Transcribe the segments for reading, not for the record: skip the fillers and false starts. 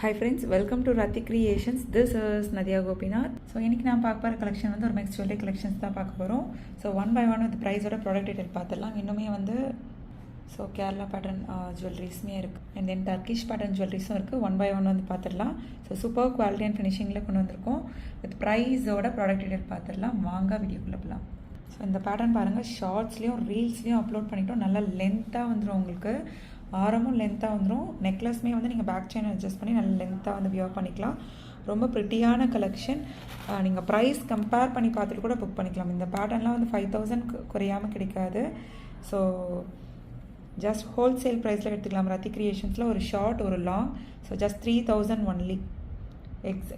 Hi friends, welcome to Rati Creations. This is Nadia Gopinath. So இன்னைக்கு நான் பார்க்க போகிற கலெக்ஷன் வந்து ஒரு மிக்ஸ் ஜுவல்லரி கலெக்ஷன்ஸ் தான் பார்க்க போகிறோம். So one by one with ப்ரைஸோட ப்ராடக்ட் டீட்டெயில் பார்த்துடலாம். இன்னுமே வந்து ஸோ கேரளா பேட்டர்ன் ஜுவல்லரிஸுமே இருக்குது அண்ட் தென் டர்க்கிஷ் பேட்டர்ன் ஜுவல்லரிஸும் இருக்குது. ஒன் பை ஒன் வந்து பார்த்துடலாம். ஸோ சூப்பர் குவாலிட்டி அண்ட் ஃபினிஷிங்கில் கொண்டு வந்திருக்கோம். வித் ப்ரைஸோட ப்ராடக்ட் டீட்டெயில் பார்த்துடலாம். வாங்க வீடியோக்குள்ளே போகலாம். ஸோ இந்த பேட்டர்ன் பாருங்கள், ஷார்ட்ஸ்லேயும் ரீல்ஸ்லேயும் அப்லோட் பண்ணிட்டோம். நல்லா லென்த்தாக வந்துடும் உங்களுக்கு. ஆரமும் லென்த்தாக வந்துடும். நெக்லஸ்மே வந்து நீங்கள் பேக் செயின் அட்ஜஸ்ட் பண்ணி நல்ல லென்த்தாக வந்து வியர் பண்ணிக்கலாம். ரொம்ப ப்ரிட்டியான கலெக்ஷன். நீங்கள் ப்ரைஸ் கம்பேர் பண்ணி பார்த்துட்டு கூட புக் பண்ணிக்கலாம். இந்த பேட்டர்ன்லாம் வந்து 5000 குறையாமல் கிடைக்காது. ஸோ ஜஸ்ட் ஹோல்சேல் ப்ரைஸில் எடுத்துக்கலாம். ரத்தி கிரியேஷன்ஸில் ஒரு ஷார்ட் ஒரு லாங். So just 3000 only.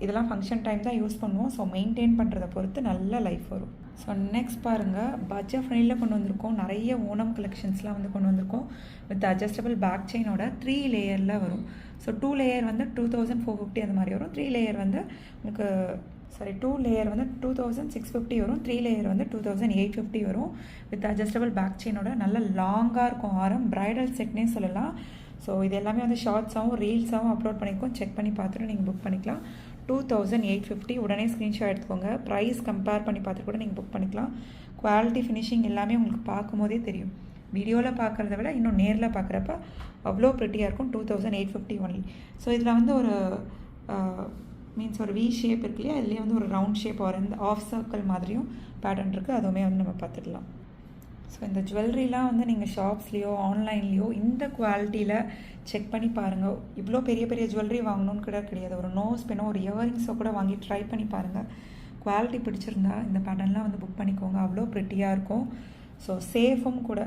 இதெல்லாம் ஃபங்க்ஷன் டைம் தான் யூஸ் பண்ணுவோம். ஸோ மெயின்டைன் பண்ணுறதை பொறுத்து நல்ல லைஃப் வரும். ஸோ நெக்ஸ்ட் பாருங்கள், பட்ஜெட் ஃப்ரெண்ட்லியில் கொண்டு வந்திருக்கோம். நிறைய ஓணம் கலெக்ஷன்ஸ்லாம் வந்து கொண்டு வந்திருக்கோம். வித் அட்ஜஸ்டபிள் பேக் செயினோட 3 லேயரில் வரும். ஸோ 2 லேயர் வந்து 2450 அந்த மாதிரி வரும். 3 லேயர் வந்து உங்களுக்கு 2 லேயர் வந்து 2650 வரும். 3 லேயர் வந்து 2850 வரும். வித் அட்ஜஸ்டபிள் பேக் செயினோட நல்ல லாங்காக இருக்கும் ஆரம். ப்ரைடல் செட்னே சொல்லலாம். ஸோ இது எல்லாமே வந்து ஷார்ட்ஸாகவும் ரீல்ஸாகவும் அப்லோட் பண்ணியிருக்கோம். செக் பண்ணி பார்த்துட்டு நீங்கள் புக் பண்ணிக்கலாம். 2850. உடனே ஸ்க்ரீன்ஷாட் எடுத்துக்கோங்க. ப்ரைஸ் கம்பேர் பண்ணி பார்த்துட்டு கூட நீங்கள் புக் பண்ணிக்கலாம். குவாலிட்டி ஃபினிஷிங் எல்லாமே உங்களுக்கு பார்க்கும்போதே தெரியும். வீடியோவில் பார்க்குறத விட இன்னும் நேரில் பார்க்குறப்ப அவ்வளோ ப்ரிட்டியாக இருக்கும். 2850 ஒன்லி. ஸோ இதில் வந்து ஒரு மீன்ஸ் ஒரு வி ஷேப் இருக்கு இல்லையா, இதுலேயே வந்து ஒரு ரவுண்ட் ஷேப் ஒரு ஆஃப் சர்க்கிள் மாதிரியும் பேட்டர்ன் இருக்குது. அதுவுமே வந்து நம்ம பார்த்துடலாம். ஸோ இந்த ஜுவல்லரிலாம் வந்து நீங்கள் ஷாப்ஸ்லேயோ ஆன்லைன்லேயோ இந்த குவாலிட்டியில் செக் பண்ணி பாருங்கள். இவ்வளோ பெரிய பெரிய ஜுவல்லரி வாங்கணும்னு கூட கிடையாது. ஒரு நோஸ் பெனோ ஒரு இயரிங்ஸோ கூட வாங்கி ட்ரை பண்ணி பாருங்கள். குவாலிட்டி பிடிச்சிருந்தா இந்த பேட்டர்ன்லாம் வந்து புக் பண்ணிக்கோங்க. அவ்வளோ ப்ரிட்டியாக இருக்கும். ஸோ சேஃபும் கூட.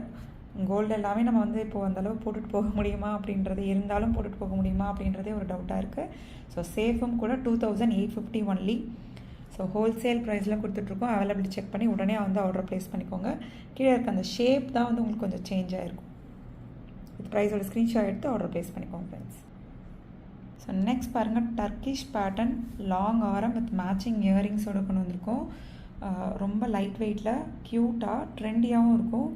கோல்டு எல்லாமே நம்ம வந்து இப்போது அந்தளவு போட்டுட்டு போக முடியுமா அப்படின்றது, இருந்தாலும் போட்டுட்டு போக முடியுமா அப்படின்றதே ஒரு டவுட்டாக இருக்குது. ஸோ சேஃபும் கூட 2850 ஒன்லி. ஸோ ஹோல்சேல் ப்ரைஸில் கொடுத்துட்ருக்கோம். அவைலபிலிட்டி செக் பண்ணி உடனே வந்து ஆர்டர் ப்ளேஸ் பண்ணிக்கோங்க. கீழே இருக்க அந்த ஷேப் தான் வந்து உங்களுக்கு கொஞ்சம் சேஞ்ச் ஆகிருக்கும். இது ப்ரைஸோட ஸ்க்ரீன்ஷாட் எடுத்து ஆர்டர் ப்ளேஸ் பண்ணிக்கோங்க ஃப்ரெண்ட்ஸ். ஸோ நெக்ஸ்ட் பாருங்கள், டர்க்கிஷ் பேட்டர்ன் லாங் ஆரம் வித் மேட்சிங் இயரிங்ஸோடு கொண்டு வந்திருக்கோம். ரொம்ப லைட் வெயிட்டில் க்யூட்டாக ட்ரெண்டியாகவும் இருக்கும்.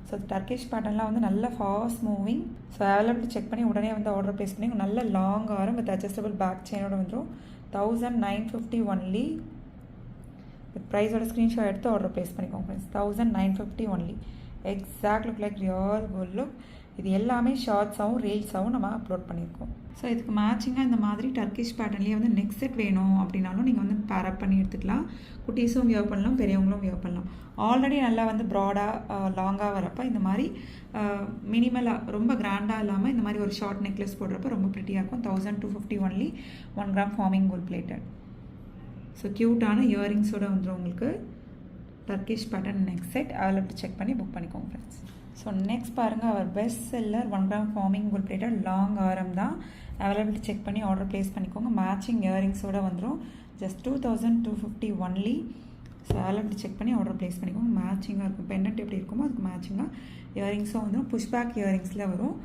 ஸோ டர்க்கிஷ் பேட்டர்ன்லாம் வந்து நல்ல fast moving. So availability check பண்ணி உடனே வந்து ஆர்டர் ப்ளேஸ் பண்ணி நல்ல லாங் ஆரம் வித் அட்ஜஸ்டபிள் பேக் செயினோட வந்துடும். 1950 ஒன்லி. வித் ப்ரைஸோட ஸ்க்ரீன்ஷாட் எடுத்து ஆர்டர் ப்ளேஸ் பண்ணிக்கோங்க friends. 1950 only. Exact look like real gold look. இது எல்லாமே ஷார்ட்ஸாகவும் ரீல்ஸாகவும் நம்ம அப்லோட் பண்ணியிருக்கோம். ஸோ இதுக்கு மேட்சிங்காக இந்த மாதிரி டர்க்கிஷ் பேட்டர்ன்லேயே வந்து நெக் செட் வேணும் அப்படின்னாலும் நீங்கள் வந்து பேரப் பண்ணி எடுத்துக்கலாம். குட்டீஸும் வியர் பண்ணலாம், பெரியவங்களும் வியர் பண்ணலாம். ஆல்ரெடி நல்லா வந்து ப்ராடாக லாங்காக வரப்போ இந்த மாதிரி மினிமலாக ரொம்ப கிராண்டாக இல்லாமல் இந்த மாதிரி ஒரு ஷார்ட் நெக்லஸ் போடுறப்ப ரொம்ப ப்ரிட்டியாக இருக்கும். 1250 only. 1 gram forming gold plated. So க்யூட்டான இயரிங்ஸோடு வந்துடும் உங்களுக்கு. Turkish pattern neck set availability check பண்ணி புக் பண்ணிக்கோங்க ஃப்ரெண்ட்ஸ். ஸோ நெக்ஸ்ட் பாருங்கள், our best seller 1 gram forming gold plated long ஆரம் தான். அவைலபிலிட்டி செக் பண்ணி ஆர்டர் ப்ளேஸ் பண்ணிக்கோங்க. மேட்சிங் இயரிங்ஸோடு வந்துடும். Just 2250 only. So availability check பண்ணி ஆர்டர் ப்ளேஸ் பண்ணிக்கோங்க. மேட்சிங்காக இருக்கும். பென்னட் எப்படி இருக்குமோ அதுக்கு மேட்சிங்காக இயரிங்ஸும் வந்துடும். புஷ்பேக் இயரிங்ஸில் வரும்.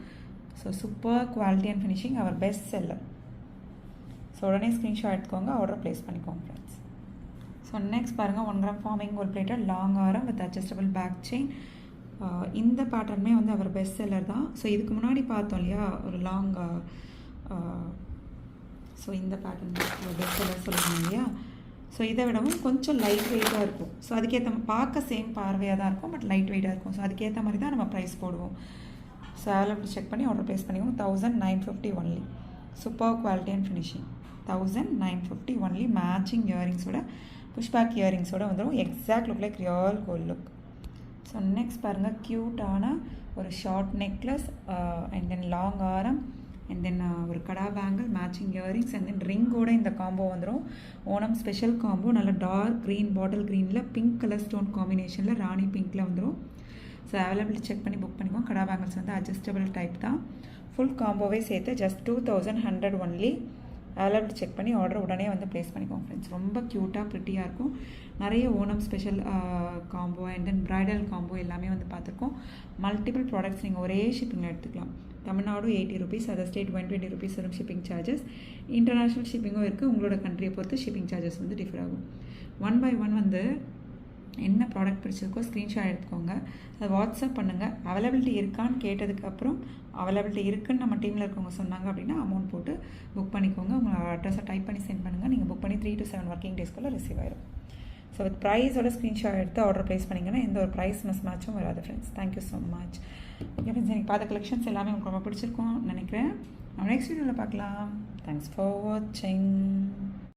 So super quality and finishing our best seller. So உடனே ஸ்க்ரீன்ஷாட் எடுத்துக்கோங்க, ஆர்டர் ப்ளேஸ் பண்ணிக்கோங்க ஃப்ரெண்ட்ஸ். ஸோ நெக்ஸ்ட் பாருங்கள், 1 gram forming gold plated long ஆரம் வித் அட்ஜஸ்டபிள் பேக் செயின். இந்த பேட்டர்னுமே வந்து அவர் பெஸ்ட் செல்லர் தான். ஸோ இதுக்கு முன்னாடி பார்த்தோம் இல்லையா ஒரு லாங், ஸோ இந்த பேட்டர்ன் பெஸ்ட் செல்லர் சொல்லுவாங்க இல்லையா. ஸோ இதை விடவும் கொஞ்சம் லைட் வெயிட்டாக இருக்கும். ஸோ அதுக்கேற்ற பார்க்க சேம் பார்வையாக தான் இருக்கும், பட் லைட் வெயிட்டாக இருக்கும். ஸோ அதுக்கேற்ற மாதிரி தான் நம்ம ப்ரைஸ் போடுவோம். ஸோ அவைலபிலிட்டி செக் பண்ணி ஆர்டர் ப்ளேஸ் பண்ணிக்கோங்க. 1950 only. Super quality and finishing. 1950 only. Matching இயரிங்ஸோட புஷ்பேக் இயரிங்ஸோட வந்துடும். Exact look like real gold look. So next பாருங்கள், க்யூட்டான ஒரு short necklace and then long ஆரம் அண்ட் தென் ஒரு kada bangle matching earrings and then ரிங்கோட இந்த காம்போ வந்துடும். Onam special combo. நல்ல டார்க் க்ரீன், பாட்டில் க்ரீனில் பிங்க் கலர் ஸ்டோன் காம்பினேஷனில் ராணி பிங்க்கில் வந்துடும். ஸோ அவைலபிலிட்டி செக் பண்ணி புக் பண்ணிக்கோங்க. கடா பேங்கிள்ஸ் வந்து அட்ஜஸ்டபிள் டைப் தான். ஃபுல் காம்போவே சேர்த்து ஜஸ்ட் 2100 ஒன்லி. அவைலபிலிட்டி செக் பண்ணி ஆர்டர் உடனே வந்து ப்ளேஸ் பண்ணிக்கோங்க ஃப்ரெண்ட்ஸ். ரொம்ப க்யூட்டாக ப்ரிட்டியாக இருக்கும். நிறைய Onam special combo and then bridal combo எல்லாமே வந்து பார்த்துருக்கோம். மல்டிபிள் ப்ராடக்ட்ஸ் நீங்கள் ஒரே ஷிப்பிங்கில் எடுத்துக்கலாம். Tamil Nadu 80 rupees, other state 120 rupees வரும் ஷிப்பிங் சார்ஜஸ். இன்டர்நேஷ்னல் ஷிப்பிங்கும் இருக்குது. உங்களோட கண்ட்ரியை பொறுத்து ஷிப்பிங் சார்ஜஸ் வந்து டிஃபர் ஆகும். 1 பை 1 வந்து என்ன ப்ராடக்ட் பிடிச்சிருக்கோ ஸ்க்ரீன்ஷாட் எடுத்துக்கோங்க, அதை வாட்ஸ்அப் பண்ணுங்கள். அவைலபிலிட்டி இருக்கான்னு கேட்டதுக்கப்புறம் அவைலபிலிட்டி இருக்குன்னு நம்ம டீமில் இருக்கவங்க சொன்னாங்க அப்படின்னா அமௌண்ட் போட்டு புக் பண்ணிக்கோங்க. உங்கள் அட்ரஸை டைப் பண்ணி சென்ட் பண்ணுங்கள். நீங்கள் புக் பண்ணி 3 to 7 ஒர்க்கிங் டேஸ்க்குள்ளே ரிசீவ் ஆயிடும். ஸோ வித் ப்ரைஸோட ஸ்க்ரீன்ஷாட் எடுத்து ஆர்டர் ப்ளேஸ் பண்ணிங்கன்னா எந்த ஒரு ப்ரைஸ் மிஸ் மேட்சும் வராது friends. Thank you so much. Okay friends, எனக்கு பார்த்த கலெக்ஷன்ஸ் எல்லாமே உங்களுக்கு ரொம்ப பிடிச்சிருக்கும் நினைக்கிறேன். நெக்ஸ்ட் வீடியோவில் பார்க்கலாம். தேங்க்ஸ் ஃபார் வாட்சிங்.